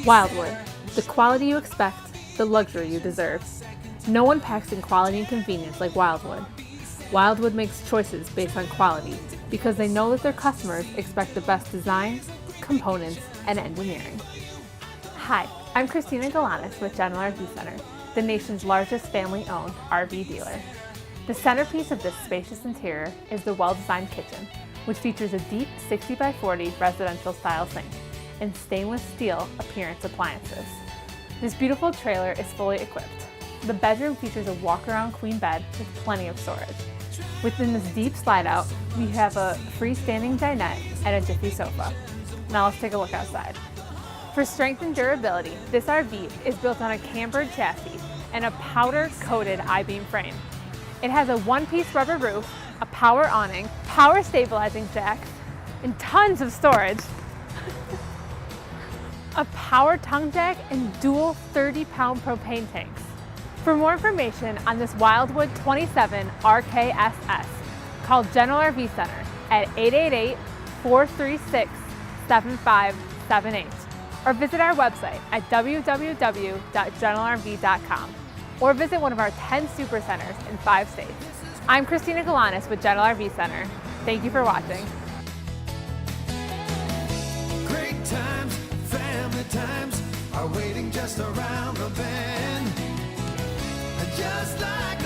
Wildwood, the quality you expect, the luxury you deserve. No one packs in quality and convenience like Wildwood. Wildwood makes choices based on quality because they know that their customers expect the best design, components, and engineering. Hi, I'm Christina Galanis with General RV Center, the nation's largest family-owned RV dealer. The centerpiece of this spacious interior is the well-designed kitchen, which features a deep 60x40 residential style sink and stainless steel appearance appliances. This beautiful trailer is fully equipped. The bedroom features a walk-around queen bed with plenty of storage. Within this deep slide-out, we have a freestanding dinette and a jiffy sofa. Now let's take a look outside. For strength and durability, this RV is built on a cambered chassis and a powder-coated I-beam frame. It has a one-piece rubber roof, a power awning, power stabilizing jacks, and tons of storage. A power tongue jack and dual 30-pound propane tanks. For more information on this Wildwood 27RKSS, call General RV Center at 888-436-7578 or visit our website at www.generalrv.com or visit one of our 10 super centers in 5 states. I'm Christina Galanis with General RV Center. Thank you for watching. Great times, family times are waiting just around the bend. Just like